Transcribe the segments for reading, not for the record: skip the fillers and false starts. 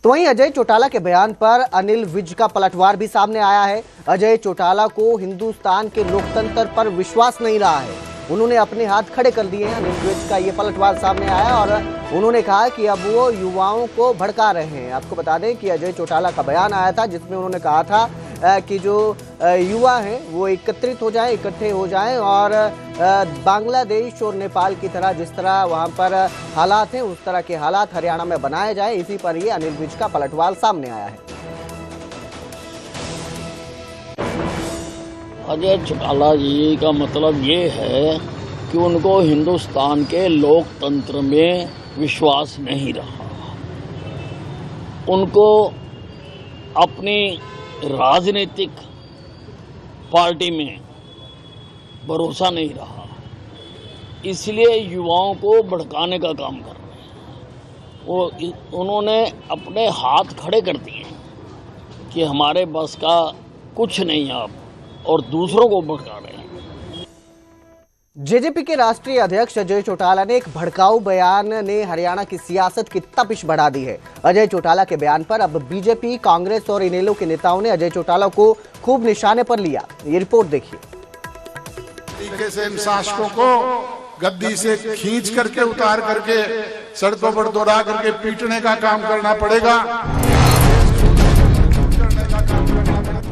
तो वहीं अजय चौटाला के बयान पर अनिल विज का पलटवार भी सामने आया है। अजय चौटाला को हिंदुस्तान के लोकतंत्र पर विश्वास नहीं रहा है, उन्होंने अपने हाथ खड़े कर दिए हैं। अनिल विज का ये पलटवार सामने आया और उन्होंने कहा कि अब वो युवाओं को भड़का रहे हैं। आपको बता दें कि अजय चौटाला का बयान आया था जिसमें उन्होंने कहा था कि जो युवा हैं वो एकत्रित हो जाएं, इकट्ठे हो जाएं और बांग्लादेश और नेपाल की तरह जिस तरह वहां पर हालात हैं उस तरह के हालात हरियाणा में बनाए जाए। इसी पर ये अनिल विज का पलटवार सामने आया है। अजय चौटाला जी का मतलब ये है कि उनको हिंदुस्तान के लोकतंत्र में विश्वास नहीं रहा, उनको अपनी राजनीतिक पार्टी में भरोसा नहीं रहा, इसलिए युवाओं को भड़काने का काम कर रहे हैं। उन्होंने अपने हाथ खड़े कर दिए कि हमारे बस का कुछ नहीं आप, और दूसरों को भड़का रहे हैं। जेजेपी के राष्ट्रीय अध्यक्ष अजय चौटाला ने एक भड़काऊ बयान ने हरियाणा की सियासत की तपिश बढ़ा दी है। अजय चौटाला के बयान पर अब बीजेपी, कांग्रेस और इनेलो के नेताओं ने अजय चौटाला को खूब निशाने पर लिया। ये रिपोर्ट देखिए। तरीके से इन शासकों को गद्दी से खींच करके उतार करके सड़कों पर दौड़ा करके पीटने का काम करना पड़ेगा।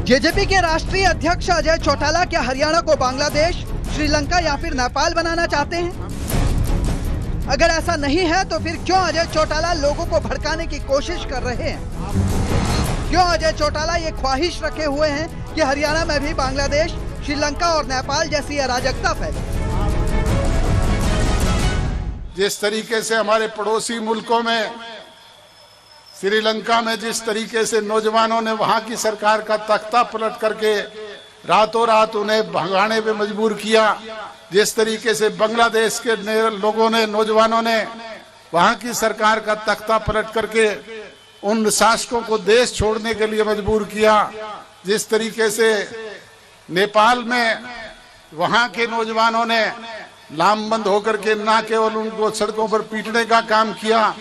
जेजेपी के राष्ट्रीय अध्यक्ष अजय चौटाला क्या हरियाणा को बांग्लादेश, श्रीलंका या फिर नेपाल बनाना चाहते हैं? अगर ऐसा नहीं है तो फिर क्यों अजय चौटाला लोगों को भड़काने की कोशिश कर रहे हैं? क्यों अजय चौटाला ये ख्वाहिश रखे हुए हैं कि हरियाणा में भी बांग्लादेश, श्रीलंका और नेपाल जैसी अराजकता फैले? जिस तरीके से हमारे पड़ोसी मुल्कों में, श्रीलंका में जिस तरीके से नौजवानों ने वहां की सरकार का तख्ता पलट करके रातों रात उन्हें भगाने पे मजबूर किया, जिस तरीके से बांग्लादेश के लोगों ने, नौजवानों ने वहां की सरकार का तख्ता पलट करके उन शासकों को देश छोड़ने के लिए मजबूर किया, जिस तरीके से नेपाल में वहां के नौजवानों ने लामबंद होकर के न केवल उनको सड़कों पर पीटने का काम किया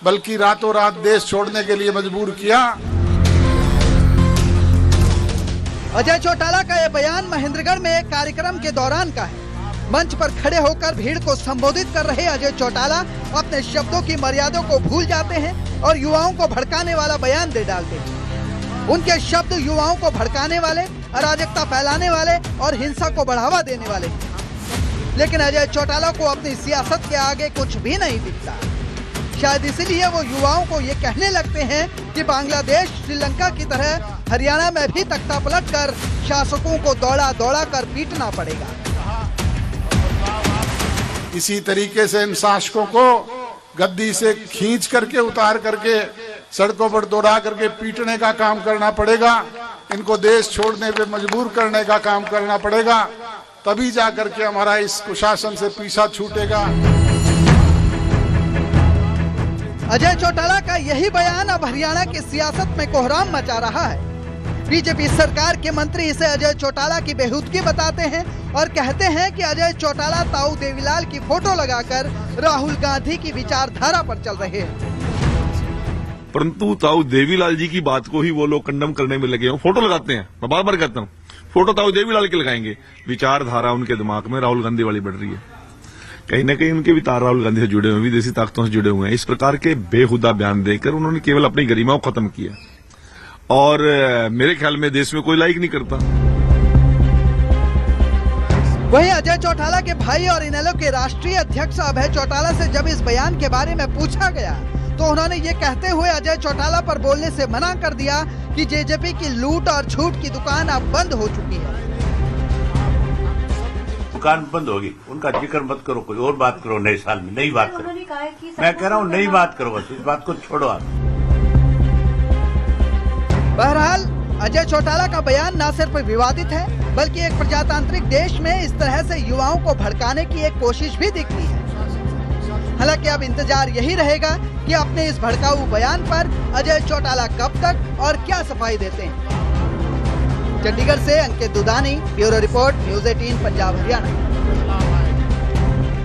बल्कि रातों रात देश छोड़ने के लिए मजबूर किया। अजय चौटाला का यह बयान महेंद्रगढ़ में एक कार्यक्रम के दौरान का है। मंच पर खड़े होकर भीड़ को संबोधित कर रहे अजय चौटाला अपने शब्दों की मर्यादा को भूल जाते हैं और युवाओं को भड़काने वाला बयान दे डालते हैं। उनके शब्द युवाओं को भड़काने वाले, अराजकता फैलाने वाले और हिंसा को बढ़ावा देने वाले। लेकिन अजय चौटाला को अपनी सियासत के आगे कुछ भी नहीं दिखता। शायद इसलिए वो युवाओं को ये कहने लगते हैं कि बांग्लादेश, श्रीलंका की तरह हरियाणा में भी तख्ता पलट कर शासकों को दौड़ा दौड़ा कर पीटना पड़ेगा। इसी तरीके से इन शासकों को गद्दी से खींच करके उतार करके सड़कों पर दौड़ा करके पीटने का काम करना पड़ेगा। इनको देश छोड़ने पे मजबूर करने का काम करना पड़ेगा, तभी जा करके हमारा इस कुशासन से पीछा छूटेगा। अजय चौटाला का यही बयान अब हरियाणा की सियासत में कोहराम मचा रहा है। बीजेपी सरकार के मंत्री इसे अजय चौटाला की बेहूदगी बताते हैं और कहते हैं कि अजय चौटाला ताऊ देवीलाल की फोटो लगाकर राहुल गांधी की विचारधारा पर चल रहे हैं। परंतु ताऊ देवीलाल जी की बात को ही वो लोग कंडम करने में लगे हैं। फोटो लगाते हैं, मैं बार बार कहता हूँ, फोटो ताऊ देवीलाल के लगाएंगे, विचारधारा उनके दिमाग में राहुल गांधी वाली बढ़ रही है। कहीं न कहीं उनके भी तार राहुल गांधी से जुड़े हुए, विदेशी ताकतों से जुड़े हुए हैं। इस प्रकार के बेहुदा बयान देकर उन्होंने केवल अपनी गरिमा को खत्म किया और मेरे ख्याल में देश में कोई लाइक नहीं करता। वहीं अजय चौटाला के भाई और इनेलो के राष्ट्रीय अध्यक्ष अभय चौटाला से जब इस बयान के बारे में पूछा गया तो उन्होंने ये कहते हुए अजय चौटाला पर बोलने से मना कर दिया कि जेजेपी की लूट और झूठ की दुकान अब बंद हो चुकी है। दुकान बंद होगी, उनका जिक्र मत करो, कोई और बात करो, नए साल में नई बात करो। मैं कह रहा हूँ नई बात करो, बस इस बात को छोड़ो आप। बहरहाल अजय चौटाला का बयान न सिर्फ विवादित है बल्कि एक प्रजातांत्रिक देश में इस तरह से युवाओं को भड़काने की एक कोशिश भी दिखती है। हालांकि अब इंतजार यही रहेगा कि अपने इस भड़काऊ बयान पर अजय चौटाला कब तक और क्या सफाई देते हैं। चंडीगढ़ से Ankit Dudhani, bureau report, news 18 Punjab Haryana.